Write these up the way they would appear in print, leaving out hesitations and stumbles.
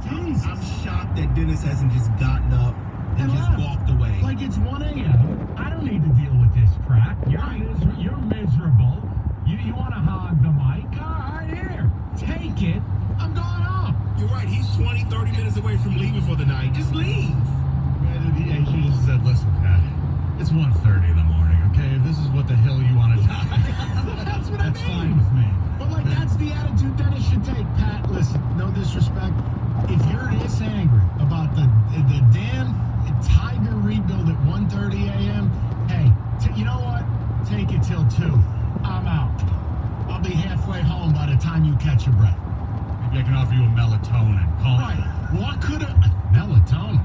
Jesus. I'm shocked that Dennis hasn't just gotten up and just walked away. Like it's 1 a.m. I don't need to deal with this crap. You're miserable. You want to hog the mic? All right, here. Take it. I'm going home. You're right. He's 20, 30 minutes away from leaving for the night. Just leave. He should have said, listen, Pat, it's 1:30 in the morning, okay? If this is what the hell you want to talk That's what I mean. That's fine with me. But, like, that's the attitude Dennis should take. Pat, listen, no disrespect. If you're this angry about the damn Tiger rebuild at 1:30 a.m., hey, you know what? Take it till 2. I'm out. I'll be halfway home by the time you catch your breath. Maybe I can offer you a melatonin. Call Right. me. What could a melatonin?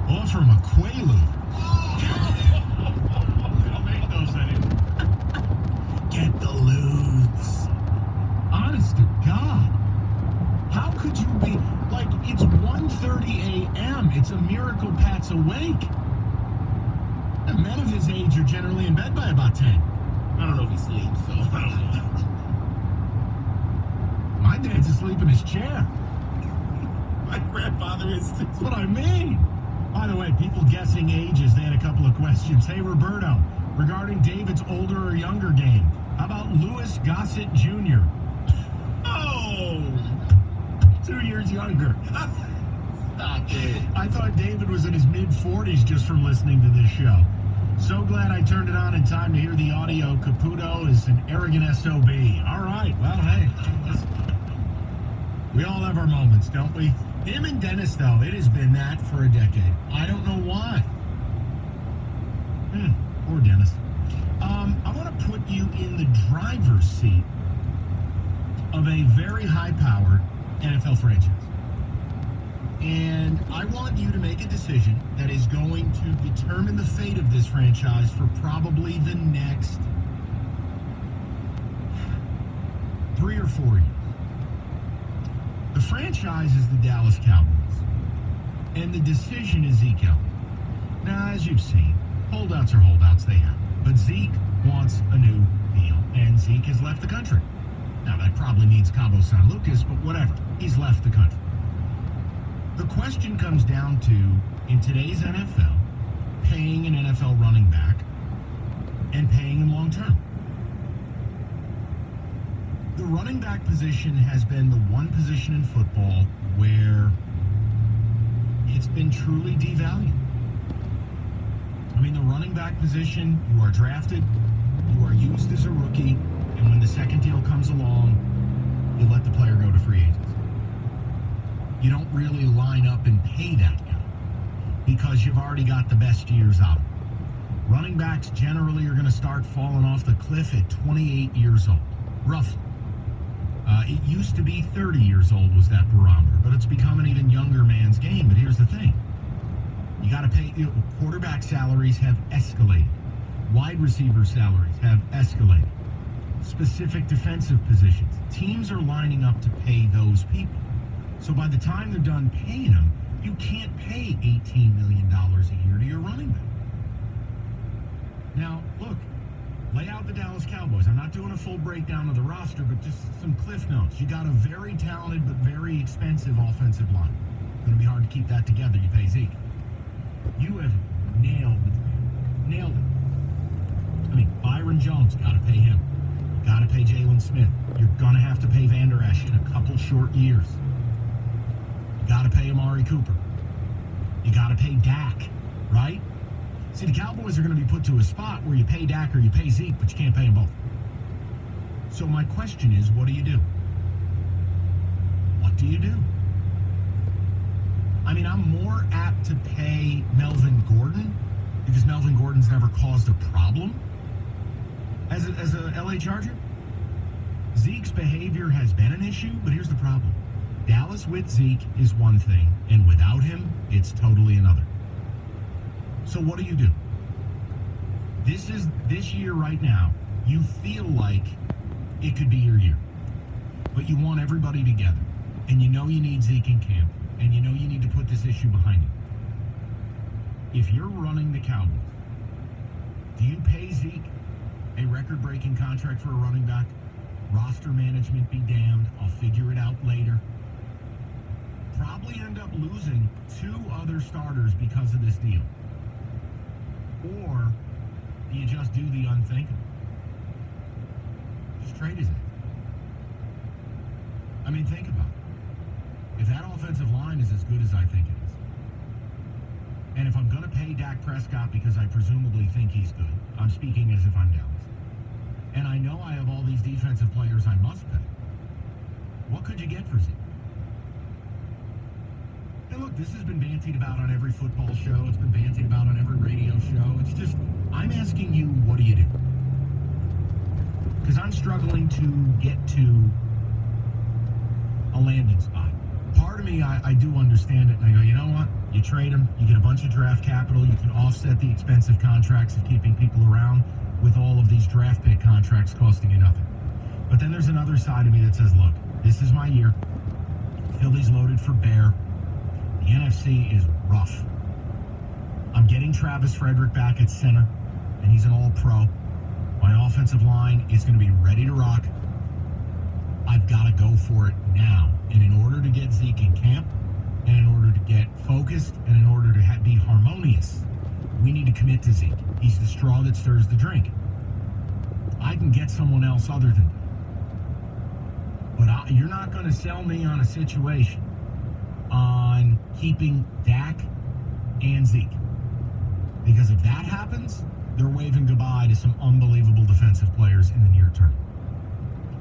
Offer him a Quaalude. They don't make those anymore. Get the ludes. Honest to God. How could you be, like, it's 1:30 a.m. It's a miracle Pat's awake. And men of his age are generally in bed by about 10. I don't know if he sleeps, so I don't know. My dad's asleep in his chair. My grandfather is. That's what I mean. By the way, people guessing ages, they had a couple of questions. Hey, Roberto, regarding David's older or younger game, how about Louis Gossett Jr.? Oh! 2 years younger. Stop it. I thought David was in his mid-40s just from listening to this show. So glad I turned it on in time to hear the audio. Caputo is an arrogant SOB. All right, well, hey. We all have our moments, don't we? Him and Dennis, though, it has been that for a decade. I don't know why. Poor Dennis. I want to put you in the driver's seat of a very high-powered NFL franchise. And I want you to make a decision that is going to determine the fate of this franchise for probably the next 3 or 4 years. The franchise is the Dallas Cowboys, and the decision is Zeke Elliott. Now, as you've seen, holdouts are holdouts, they have. But Zeke wants a new deal, and Zeke has left the country. Now, that probably means Cabo San Lucas, but whatever. He's left the country. The question comes down to, in today's NFL, paying an NFL running back and paying him long term. The running back position has been the one position in football where it's been truly devalued. I mean, the running back position, you are drafted, you are used as a rookie, and when the second deal comes along, you let the player go to free agency. You don't really line up and pay that guy because you've already got the best years out of him. Running backs generally are going to start falling off the cliff at 28 years old, roughly. It used to be 30 years old was that barometer, but it's become an even younger man's game. But here's the thing. You got to pay, quarterback salaries have escalated. Wide receiver salaries have escalated. Specific defensive positions. Teams are lining up to pay those people. So by the time they're done paying them, you can't pay $18 million a year to your running back. Now, look, lay out the Dallas Cowboys. I'm not doing a full breakdown of the roster, but just some cliff notes. You got a very talented but very expensive offensive line. It's going to be hard to keep that together. You pay Zeke. You have nailed the dream. Nailed it. I mean, Byron Jones, got to pay him. Got to pay Jalen Smith. You're going to have to pay Van Der Esch in a couple short years. You got to pay Amari Cooper. You got to pay Dak, right? See, the Cowboys are going to be put to a spot where you pay Dak or you pay Zeke, but you can't pay them both. So my question is, what do you do? What do you do? I mean, I'm more apt to pay Melvin Gordon because Melvin Gordon's never caused a problem as a LA Charger. Zeke's behavior has been an issue, but here's the problem. Dallas with Zeke is one thing, and without him, it's totally another. So what do you do? This year right now, you feel like it could be your year. But you want everybody together. And you know you need Zeke in camp. And you know you need to put this issue behind you. If you're running the Cowboys, do you pay Zeke a record-breaking contract for a running back? Roster management be damned. I'll figure it out later. probably end up losing 2 other starters because of this deal. Or do you just do the unthinkable? Just trade his it. I mean, think about it. If that offensive line is as good as I think it is, and if I'm going to pay Dak Prescott because I presumably think he's good, I'm speaking as if I'm Dallas, and I know I have all these defensive players I must pay, what could you get for Zeke? And look, this has been bantied about on every football show. It's been bantied about on every radio show. It's just, I'm asking you, what do you do? Because I'm struggling to get to a landing spot. Part of me, I do understand it, and I go, you know what? You trade him, you get a bunch of draft capital, you can offset the expensive contracts of keeping people around with all of these draft pick contracts costing you nothing. But then there's another side of me that says, look, this is my year. Philly's loaded for bear. The NFC is rough. I'm getting Travis Frederick back at center, and he's an all-pro. My offensive line is going to be ready to rock. I've got to go for it now. And in order to get Zeke in camp, and in order to get focused, and in order to be harmonious, we need to commit to Zeke. He's the straw that stirs the drink. I can get someone else other than that. But you're not going to sell me on a situation on keeping Dak and Zeke. Because if that happens, they're waving goodbye to some unbelievable defensive players in the near term.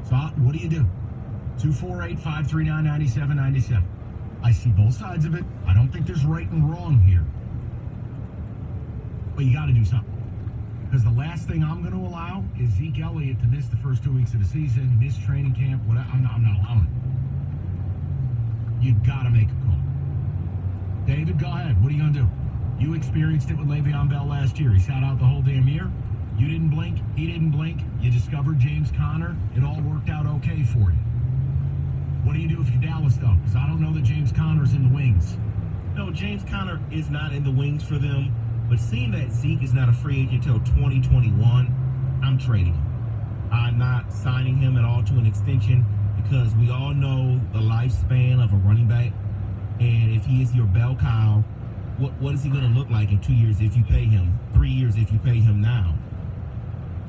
So what do you do? 248-539-9797. I see both sides of it. I don't think there's right and wrong here. But you got to do something. Because the last thing I'm going to allow is Zeke Elliott to miss the first 2 weeks of the season, miss training camp. I'm not allowing it. You got to make a call. David, go ahead. What are you going to do? You experienced it with Le'Veon Bell last year. He sat out the whole damn year. You didn't blink. He didn't blink. You discovered James Conner. It all worked out okay for you. What do you do if you're Dallas, though? Because I don't know that James Conner's in the wings. No, James Conner is not in the wings for them. But seeing that Zeke is not a free agent until 2021, I'm trading him. I'm not signing him at all to an extension because we all know the lifespan of a running back. And if he is your bell cow, what is he going to look like in 2 years if you pay him? 3 years if you pay him now?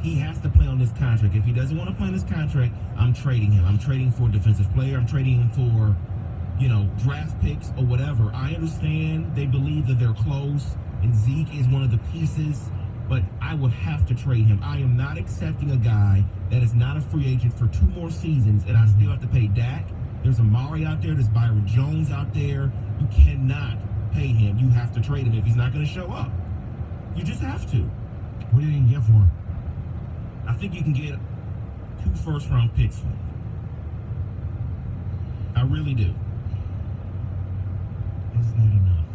He has to play on this contract. If he doesn't want to play on this contract, I'm trading him. I'm trading for a defensive player. I'm trading him for, draft picks or whatever. I understand they believe that they're close and Zeke is one of the pieces, but I would have to trade him. I am not accepting a guy that is not a free agent for 2 more seasons, and I still have to pay Dak. There's Amari out there. There's Byron Jones out there. You cannot pay him. You have to trade him if he's not going to show up. You just have to. What do you think you get for him? I think you can get 2 first-round picks for him. I really do. Is that enough?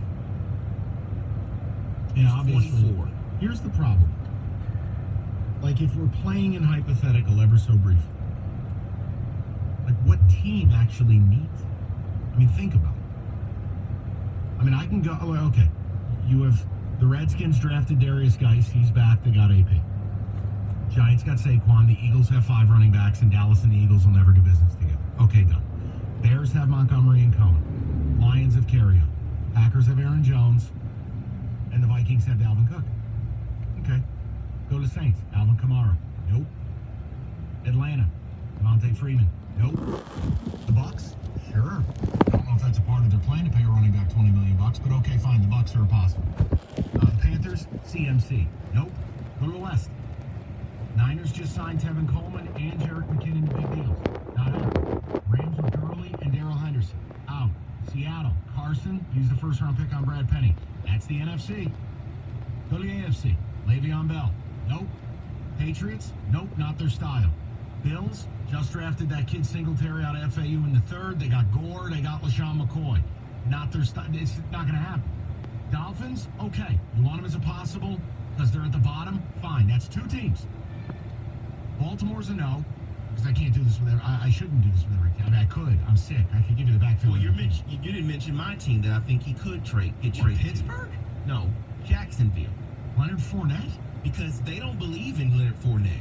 And obviously, 24. Here's the problem. Like, if we're playing in hypothetical ever so brief, like, what team actually needs it? I mean, think about it. I mean, I can go, okay, you have the Redskins drafted Darius Geis. He's back. They got AP. Giants got Saquon. The Eagles have 5 running backs, and Dallas and the Eagles will never do business together. Okay, done. Bears have Montgomery and Cohen. Lions have Carrion. Packers have Aaron Jones. And the Vikings have Dalvin Cook. Okay. Go to Saints. Alvin Kamara. Nope. Atlanta. Devontae Freeman. Nope. The Bucks? Sure. I don't know if that's a part of their plan to pay a running back $20 million, but okay, fine. The Bucks are possible. The Panthers? CMC. Nope. Go to the West. Niners just signed Tevin Coleman and Jerick McKinnon to big deals. Not out. Rams with Gurley and Darrell Henderson. Out. Seattle. Carson used the first-round pick on Brad Penny. That's the NFC. Go to the AFC. Le'Veon Bell. Nope. Patriots? Nope, not their style. Bills just drafted that kid Singletary out of FAU in the 3rd. They got Gore. They got LaShawn McCoy. Not their style. It's not going to happen. Dolphins? Okay. You want them as a possible because they're at the bottom? Fine. That's 2 teams. Baltimore's a no, because I can't do this with I shouldn't do this with every team. I mean, I could. I'm sick. I could give you the backfield. Well, you didn't mention my team that I think he could get traded to. Pittsburgh? No, Jacksonville. Leonard Fournette? Because they don't believe in Leonard Fournette.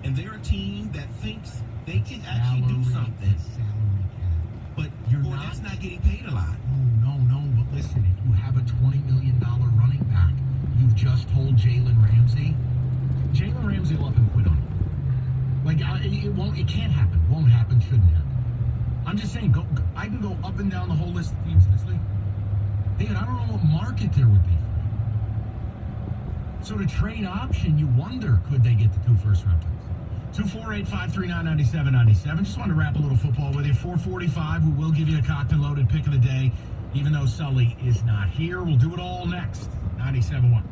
And they're a team that thinks they can actually do something. Salary cap. But You're Fournette's not getting paid a lot. No. But listen, if you have a $20 million running back, you've just told Jalen Ramsey will up and quit on you. Like, it can't happen. Won't happen, shouldn't happen. I'm just saying, I can go up and down the whole list of teams in this league. David, I don't know what market there would be for him. So the trade option, you wonder, could they get the 2 first-round picks? 248-539-9797. Just wanted to wrap a little football with you. 445, we will give you a cocked and loaded pick of the day, even though Sully is not here. We'll do it all next. 97.1.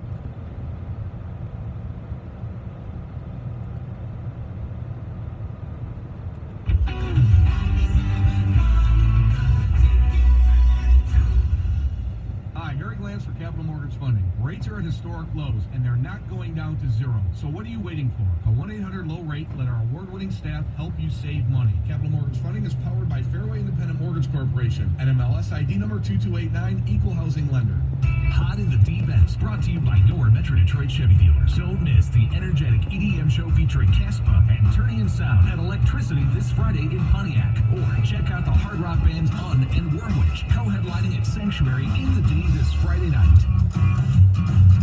For Capital Mortgage Funding. Rates are at historic lows, and they're not going down to zero. So what are you waiting for? Call 1-800-LOW-RATE. Let our award-winning staff help you save money. Capital Mortgage Funding is powered by Fairway Independent Mortgage Corporation, NMLS ID number 2289, Equal Housing Lender. Hot in the deep end, brought to you by your Metro Detroit Chevy dealers. Don't miss the energetic EDM show featuring Caspa and Turning in Sound at Electricity this Friday in Pontiac. Or check out the hard rock bands Un and Wormwitch co-headlining at Sanctuary in the D this Friday night.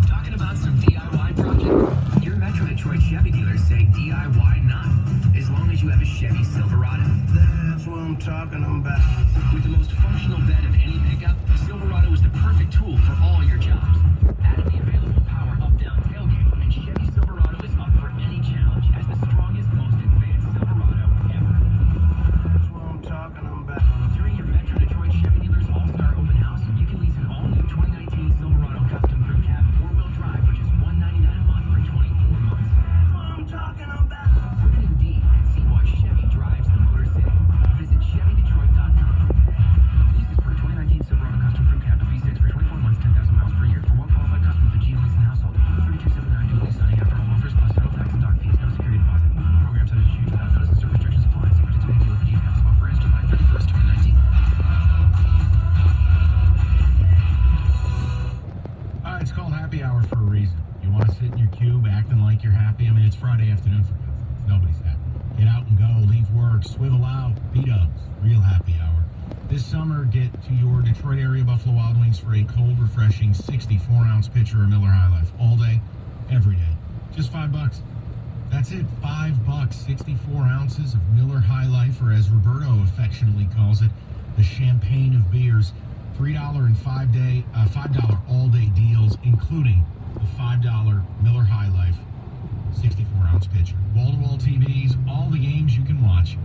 Talking about some DIY project? Your Metro Detroit Chevy dealers say DIY not, as long as you have a Chevy Silverado. That's what I'm talking about. With the most functional bed of any pickup, Silverado is the perfect tool for all your jobs. Add in the available power up-down tailgate, and Chevy Silverado is up for any challenge as the strongest, most advanced Silverado ever. That's what I'm talking about. During your Metro Detroit Chevy dealers All-Star Open House, you can lease an all-new 2019 Silverado Custom Crew Cab 4-wheel drive for just $199 a month for 24 months. That's what I'm talking about. Look at Indeed and see why Chevy drives the Motor City. Visit ChevyDetroit.com. Lease is for a 2019 Silverado Custom Crew Cab V6 for 24 months, 10,000 miles per year. For well-qualified customers with G lease and household, 3279 due lease signing after home offers plus title tax and dock fees, no security deposit. Program subject to change without notice and certain restrictions apply. See participating dealer for details. Offer ends July 31st, 2019. It's called happy hour for a reason. You want to sit in your cube acting like you're happy? I mean, it's Friday afternoon for God's sakes. Nobody's happy. Get out and go, leave work, swivel out, B-dubs. Real happy hour. This summer, get to your Detroit area Buffalo Wild Wings for a cold, refreshing 64-ounce pitcher of Miller High Life. All day, every day. Just $5. That's it, $5. 64 ounces of Miller High Life, or as Roberto affectionately calls it, the champagne of beers. $3 and $5 all-day deals, including the $5 Miller High Life 64-ounce pitcher. Wall-to-wall TVs, all the games you can watch.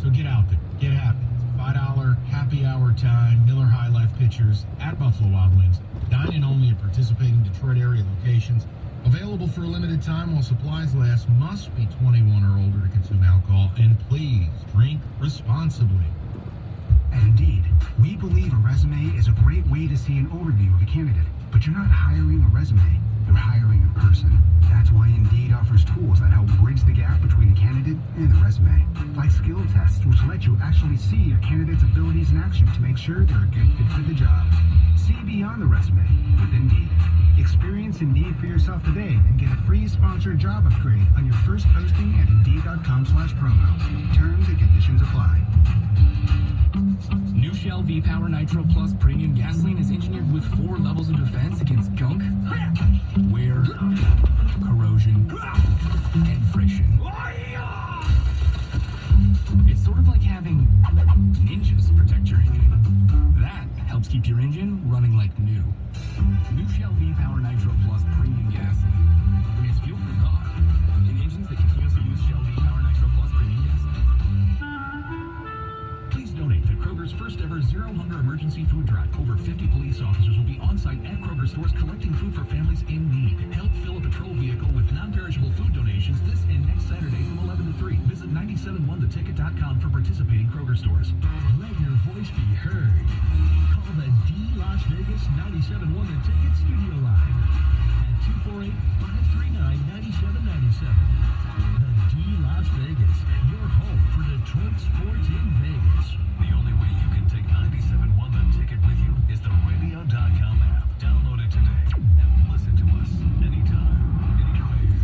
So get out there, get happy. It's $5 happy hour time, Miller High Life pitchers at Buffalo Wild Wings. Dine-in only at participating Detroit area locations. Available for a limited time while supplies last. Must be 21 or older to consume alcohol. And please drink responsibly. At Indeed, we believe a resume is a great way to see an overview of a candidate, but you're not hiring a resume, you're hiring a person. That's why Indeed offers tools that help bridge the gap between a candidate and a resume, like skill tests, which let you actually see a candidate's abilities in action to make sure they're a good fit for the job. See beyond the resume with Indeed. Experience Indeed for yourself today and get a free sponsored job upgrade on your first posting at Indeed.com/promo. Terms and conditions apply. New Shell V-Power Nitro Plus Premium Gasoline is engineered with 4 levels of defense against gunk, wear, corrosion, and friction. It's sort of like having ninjas protect your engine. That helps keep your engine running like new. New Shell V-Power Nitro Plus Premium Gasoline. It's fuel for thought in engines that continuously use Shell V-Power Nitro Plus Premium Gasoline. Please donate to Kroger's first ever Zero Hunger Emergency Food Drive. Over 50 police officers will be on site at Kroger stores collecting food for families in need. Help fill a patrol vehicle with non-perishable food donations this and next Saturday from 11 to 3. Visit 971theticket.com for participating Kroger stores. Let your voice be heard. Call the D Las Vegas 97.1 The Ticket studio line at 248-539-9797. The D Las Vegas, your home for Detroit sports in Vegas. The only way you can take 97.1 The Ticket with you is the radio.com app. Download it today and listen to us anytime, anywhere.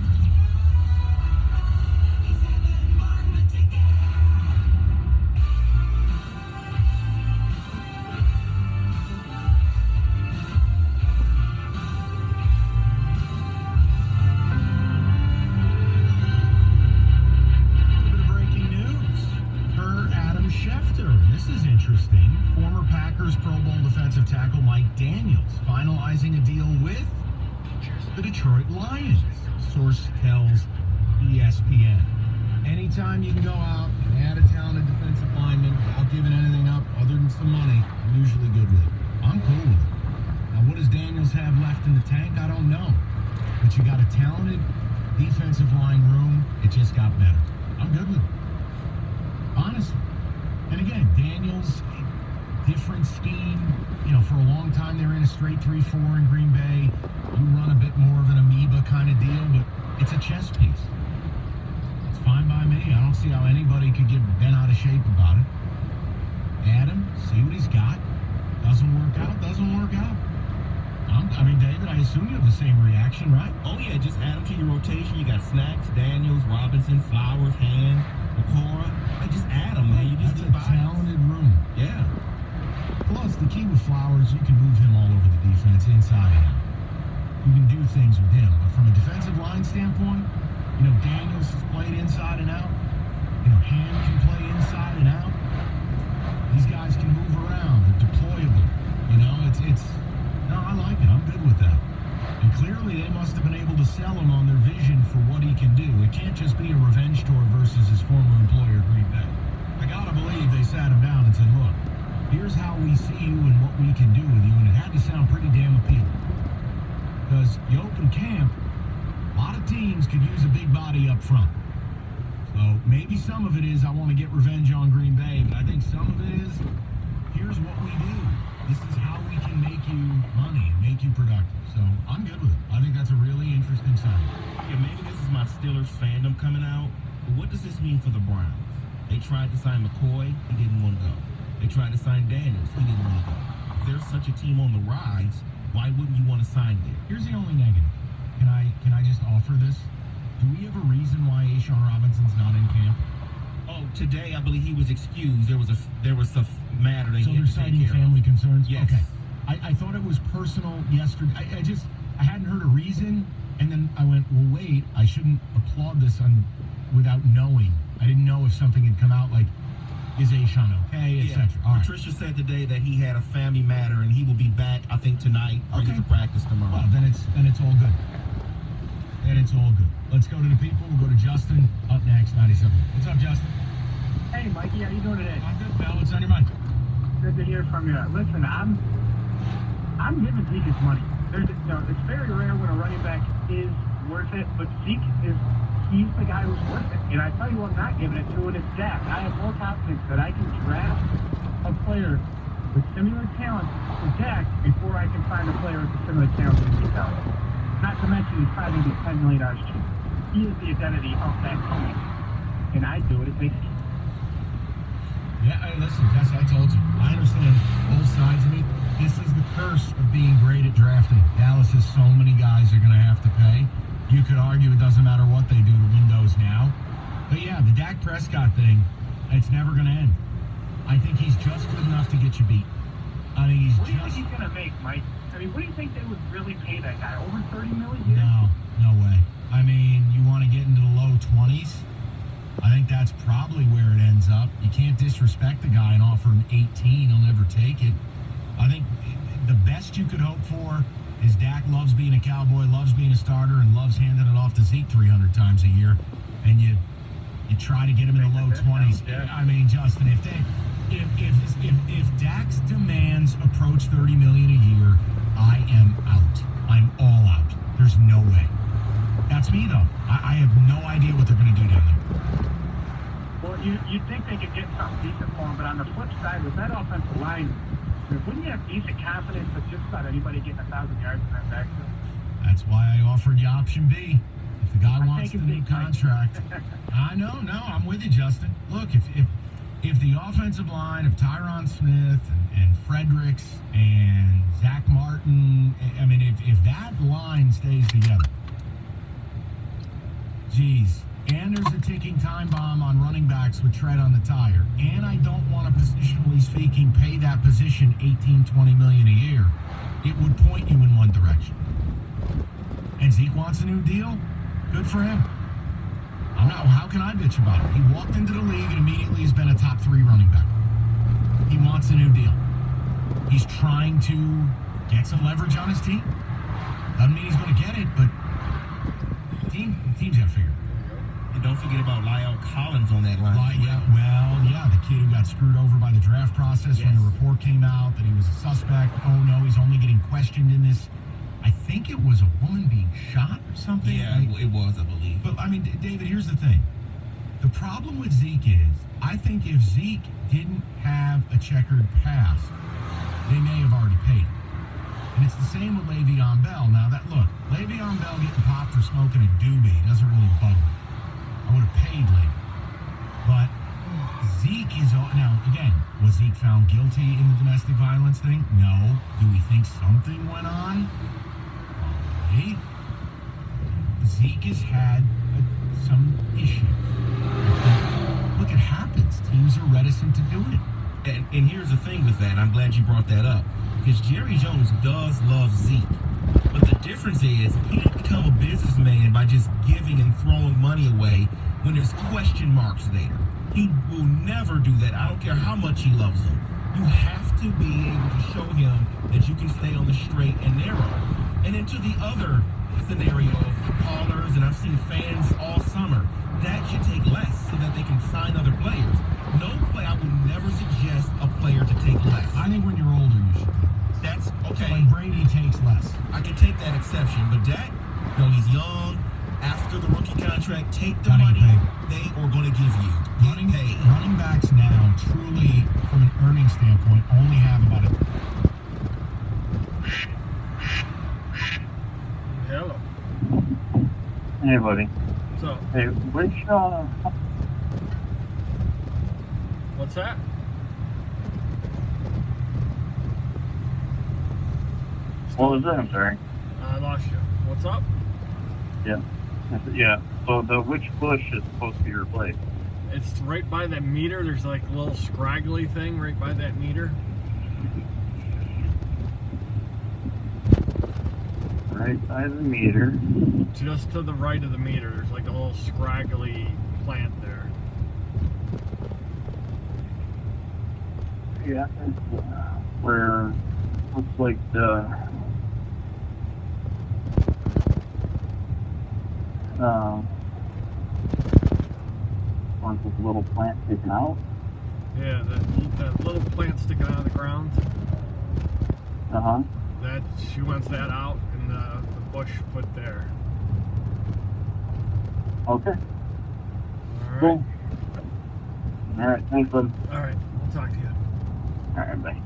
Schefter, and this is interesting. Former Packers Pro Bowl defensive tackle Mike Daniels finalizing a deal with the Detroit Lions. Source tells ESPN. Anytime you can go out and add a talented defensive lineman without giving anything up other than some money, I'm usually good with it. I'm cool with it. Now, what does Daniels have left in the tank? I don't know. But you got a talented defensive line room. It just got better. I'm good with it. Honestly. And again, Daniels, different scheme. You know, for a long time they were in a straight 3-4 in Green Bay. You run a bit more of an amoeba kind of deal, but it's a chess piece. It's fine by me. I don't see how anybody could get bent out of shape about it. Add him, see what he's got. Doesn't work out, doesn't work out. I mean, David, I assume you have the same reaction, right? Oh, yeah, just add them to your rotation. You got Snacks, Daniels, Robinson, Flowers, Hand, Okora. Just add them, man. You just That's a talented room. Yeah. Plus, the key with Flowers, you can move him all over the defense, inside and out. You can do things with him. But from a defensive line standpoint, you know, Daniels has played inside and out. You know, Hand can play inside and out. These guys can move around. They're deployable. You know, no, I like it. I'm good with that. And clearly, they must have been able to sell him on their vision for what he can do. It can't just be a revenge tour versus his former employer, Green Bay. I gotta believe they sat him down and said, look, here's how we see you and what we can do with you. And it had to sound pretty damn appealing. Because you open camp, a lot of teams could use a big body up front. So maybe some of it is I want to get revenge on Green Bay, but I think some of it is here's what we do. This is how we can make you money, make you productive. So I'm good with it. I think that's a really interesting sign. Yeah, maybe this is my Steelers fandom coming out. But what does this mean for the Browns? They tried to sign McCoy, he didn't want to go. They tried to sign Daniels, he didn't want to go. If there's such a team on the rise, why wouldn't you want to sign there? Here's the only negative. Can I just offer this? Do we have a reason why A'Shawn Robinson's not in camp? Oh, today I believe he was excused. There was a matter that So he they're had to take citing care family of. concerns? Yes. Okay. I thought it was personal yesterday. I hadn't heard a reason, and then I went, well, wait, I shouldn't applaud this without knowing. I didn't know if something had come out like, is A'Shawn okay, etc. All right. Patricia said today that he had a family matter and he will be back, I think, tonight. Bring it to practice tomorrow. Well, then it's all good. Then it's all good. Let's go to the people. We'll go to Justin up next, 97. What's up, Justin? Hey, Mikey, how you doing today? I'm good, pal. What's on your mind? Good to hear from you. Listen, I'm giving Zeke his money. It's very rare when a running back is worth it, but he's the guy who's worth it. And I tell you what, I'm not giving it to, and it's Dak. I have more confidence that I can draft a player with similar talent to Dak before I can find a player with similar talent to Zeke Elliott. Not to mention he's probably going to be $10 million cheaper. He is the identity of that company. And I do it. It makes sense. Yeah, listen, Jess, I told you. I understand both sides of it. This is the curse of being great at drafting. Dallas has so many guys they're going to have to pay. You could argue it doesn't matter what they do to win those now. But yeah, the Dak Prescott thing, it's never going to end. I think he's just good enough to get you beat. I mean, What do you think he's going to make, Mike? I mean, what do you think they would really pay that guy? Over $30 million? No way. I mean, you want to get into the low 20s? I think that's probably where it ends up. You can't disrespect the guy and offer him 18. He'll never take it. I think the best you could hope for is Dak loves being a Cowboy, loves being a starter, and loves handing it off to Zeke 300 times a year. And you try to get him in the low 20s. I mean, Justin, if Dak's demands approach $30 million a year, I am out. I'm all out. There's no way. That's me, though. I have no idea what they're going to do down there. Well, you'd think they could get something decent for him, but on the flip side, with that offensive line, wouldn't you have decent confidence that just about anybody getting 1,000 yards in that backfield? That's why I offered you option B. If the guy wants the taking new big time. contract. I know, I'm with you, Justin. Look, if the offensive line of Tyron Smith and Fredericks and Zach Martin, I mean, if that line stays together, geez, and there's a ticking time bomb on running backs with tread on the tire, and I don't want to, positionally speaking, pay that position $18-20 million a year, it would point you in one direction. And Zeke wants a new deal? Good for him. How can I bitch about it? He walked into the league and immediately has been a top 3 running back. He's trying to get some leverage on his team. Doesn't mean he's going to get it, but the team's got to figure it out. And don't forget about Lyle Collins on that line. The kid who got screwed over by the draft process when the report came out that he was a suspect. Oh, no, he's only getting questioned in this. I think it was a woman being shot or something. Yeah, it was, I believe. But, I mean, David, here's the thing. The problem with Zeke is, I think if Zeke didn't have a checkered past, they may have already paid him. And it's the same with Le'Veon Bell. Now, Le'Veon Bell getting popped for smoking a doobie doesn't really bug me. I would have paid later. But Zeke is... Now, again, was Zeke found guilty in the domestic violence thing? No. Do we think something went on? Probably. Zeke has had some issues. Look, it happens. Teams are reticent to do it. And here's the thing with that. I'm glad you brought that up. Because Jerry Jones does love Zeke. But the difference is he didn't become a businessman by just giving and throwing money away when there's question marks there. He will never do that. I don't care how much he loves him. You have to be able to show him that you can stay on the straight and narrow. And into the other scenario of callers, and I've seen fans all summer, that should take less so that they can sign other players. No play, I would never suggest a player to take less. I think when you're older, you should. That's okay. When Brady takes less. I can take that exception, but Dak, he's young. After the rookie contract, take the money they are going to give you. Running backs now, truly, from an earning standpoint, only have about a... Hello. Hey, buddy. What's up? Hey, which, What's that? what was that? I'm sorry. I lost you. What's up? Yeah. Yeah. So which bush is supposed to be replaced? It's right by that meter. There's like a little scraggly thing right by that meter. Right by the meter. Just to the right of the meter, there's like a little scraggly plant there. Yeah. Where looks like the one with the little plant sticking out. Yeah, that little plant sticking out of the ground. Uh-huh. She wants that out and the bush put there. Okay. All right. Cool. All right. Thanks, bud. All right. I'll talk to you. All right. Bye.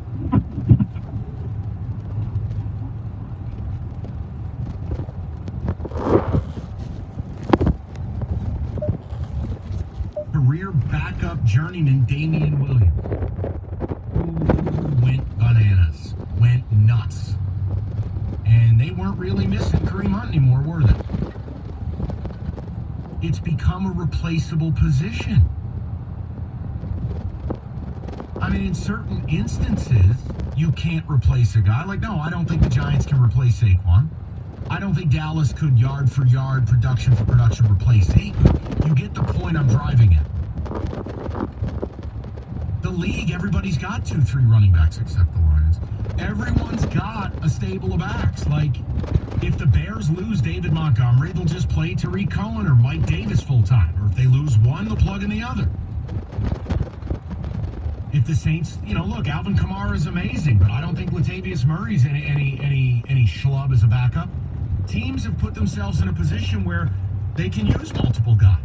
Career backup journeyman Damian Williams, who went bananas, went nuts. And they weren't really missing Kareem Hunt anymore, were they? It's become a replaceable position. I mean, in certain instances, you can't replace a guy. Like, no, I don't think the Giants can replace Saquon. I don't think Dallas could yard for yard, production for production replace Zeke. You get the point I'm driving at. The league, everybody's got 2-3 running backs except the Lions. Everyone's got a stable of backs. Like, if the Bears lose David Montgomery, they'll just play Tariq Cohen or Mike Davis full-time. Or if they lose one, they'll plug in the other. If the Saints, look, Alvin Kamara is amazing, but I don't think Latavius Murray's any schlub as a backup. Teams have put themselves in a position where they can use multiple guys.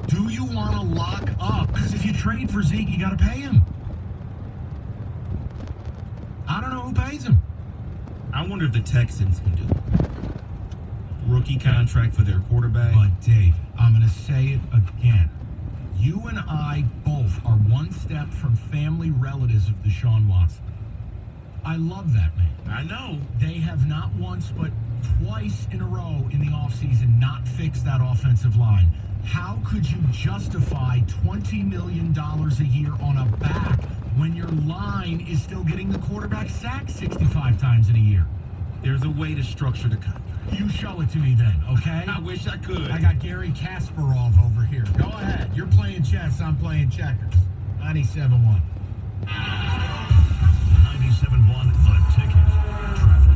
Do you want to lock up? Because if you trade for Zeke, you got to pay him. I don't know who pays him. I wonder if the Texans can do it. Rookie contract for their quarterback. But Dave, I'm going to say it again. You and I both are one step from family relatives of Deshaun Watson. I love that man. I know. They have not once but twice in a row in the offseason not fixed that offensive line. How could you justify $20 million a year on a back when your line is still getting the quarterback sacked 65 times in a year? There's a way to structure the contract. You show it to me then, okay? I wish I could. I got Gary Kasparov over here. Go ahead. You're playing chess. I'm playing checkers. 97.1. 97.1 97.1 The Ticket. Traffic.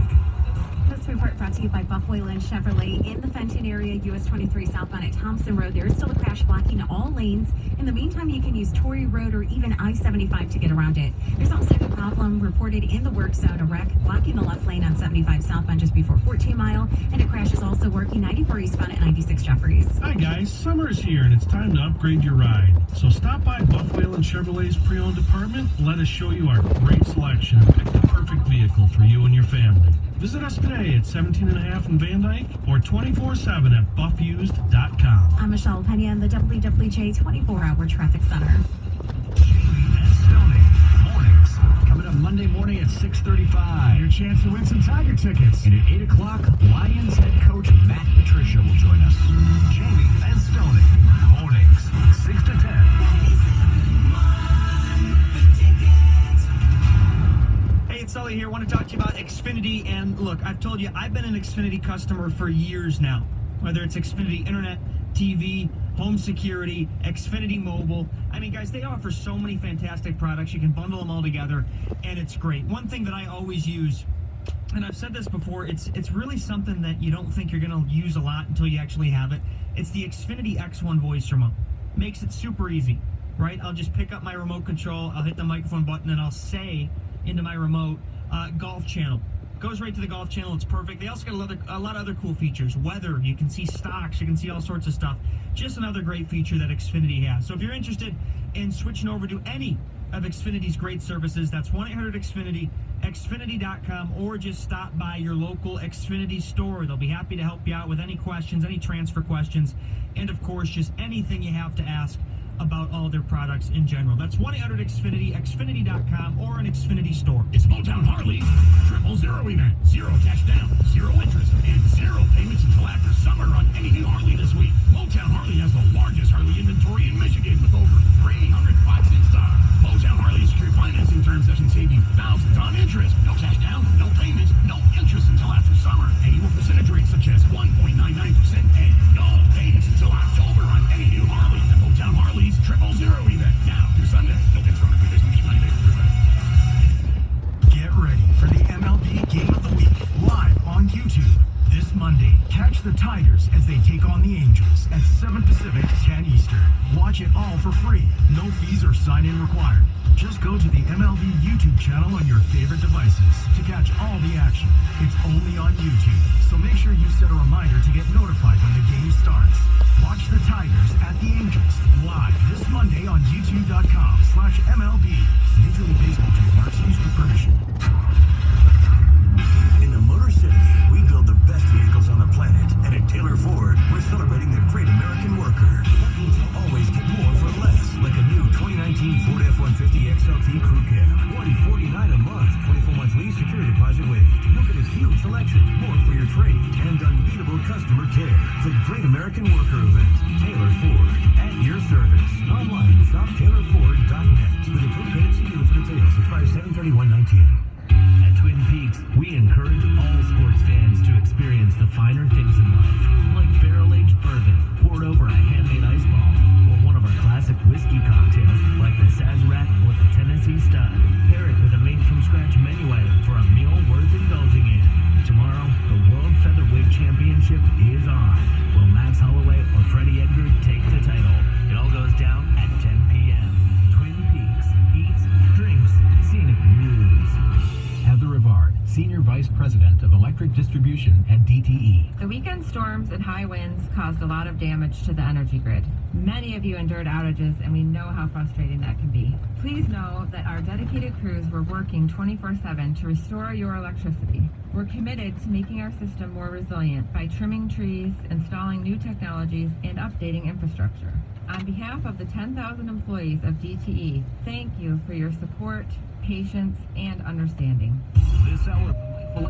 This report brought to you by Buff Wayland Chevrolet. In the Fenton area, US 23 southbound at Thompson Road, there is still a crash blocking all lanes. In the meantime, you can use Torrey Road or even I-75 to get around it. There's also a problem reported in the work zone, a wreck blocking the left lane on 75 southbound just before 14 Mile, and a crash is also working 94 eastbound at 96 Jeffries. Hi guys, summer is here and it's time to upgrade your ride. So stop by Buff Wayland Chevrolet's pre-owned department. Let us show you our great selection and pick the perfect vehicle for you and your family. Visit us today at 17.5 in Van Dyke or 24/7 at buffused.com. I'm Michelle Pena in the WWJ 24-hour traffic center. And Stony. Mornings. Coming up Monday morning at 6:35. Your chance to win some Tiger tickets. And at 8 o'clock, Lions head coach Matt Patricia will join us. Jamie and Stony. Mornings. 6 to 10. Hey, it's Sully here. I want to talk to you about Xfinity. And look, I've told you, I've been an Xfinity customer for years now. Whether it's Xfinity Internet, TV, home security, Xfinity Mobile. I mean, guys, they offer so many fantastic products. You can bundle them all together, and it's great. One thing that I always use, and I've said this before, it's really something that you don't think you're going to use a lot until you actually have it. It's the Xfinity X1 voice remote. Makes it super easy, right? I'll just pick up my remote control, I'll hit the microphone button, and I'll say into my remote, Golf Channel. Goes right to the Golf Channel. It's perfect. They also got a lot of other cool features. Weather, you can see stocks, you can see all sorts of stuff. Just another great feature that Xfinity has. So if you're interested in switching over to any of Xfinity's great services, that's 1-800-XFINITY, Xfinity.com, or just stop by your local Xfinity store. They'll be happy to help you out with any questions, any transfer questions, and of course, just anything you have to ask about all their products in general. That's 1-800-XFINITY, Xfinity.com, or an Xfinity store. It's Motown Harley's 000 event. 0 cash down, 0 interest, and 0 payments until after summer on any new Harley this week. Motown Harley has the largest Harley inventory in Michigan with over 300 bikes in stock. Motown Harley secure financing terms that can save you thousands on interest. No cash down, no payments, no interest until after summer. Annual percentage rates such as 1.99% and no payments until October on any new Harley. The Motown Harley's 000 event. Now through Sunday. No control conditions. Get ready for the MLB Game of the Week live on YouTube. This Monday, catch the Tigers as they take on the Angels at 7 Pacific, 10 Eastern. Watch it all for free. No fees or sign-in required. Just go to the MLB YouTube channel on your favorite devices to catch all the action. It's only on YouTube, so make sure you set a reminder to get notified when the game starts. Watch the Tigers at the Angels live this Monday on YouTube.com/MLB. Major League Baseball trademarks used with permission. In the Motor City, we build the best vehicles on the planet, and at Taylor Ford, we're celebrating the great American worker. That means you'll always get more for less, like a new 2019 Ford F-150 XLT Crew Cab, only $49 a month, 24-month lease, security deposit waived. You'll get a huge selection, more for your trade, and unbeatable customer care. It's a great American worker event. Taylor Ford, at your service. Online, shop TaylorFord.net. With a prepaid CD for details, expires 7/31/19. At Twin Peaks, we encourage all sports fans to experience the finer things in life, like barrel-aged bourbon poured over a handmade ice ball, or one of our classic whiskey cocktails like the Sazerac or the Tennessee Stud. Pair it with a made-from-scratch menu item for a meal worth indulging in. Tomorrow, the World Featherweight Championship is on. Will Max Holloway or Freddie Edgar take the title? It all goes down at 10 p.m. Twin Peaks eats, drinks, scenic news. Heather Rivard, Senior Vice President of Electric Distribution at DTE. The weekend storms and high winds caused a lot of damage to the energy grid. Many of you endured outages, and we know how frustrating that can be. Please know that our dedicated crews were working 24/7 to restore your electricity. We're committed to making our system more resilient by trimming trees, installing new technologies, and updating infrastructure. On behalf of the 10,000 employees of DTE, thank you for your support, patience, and understanding. This hour of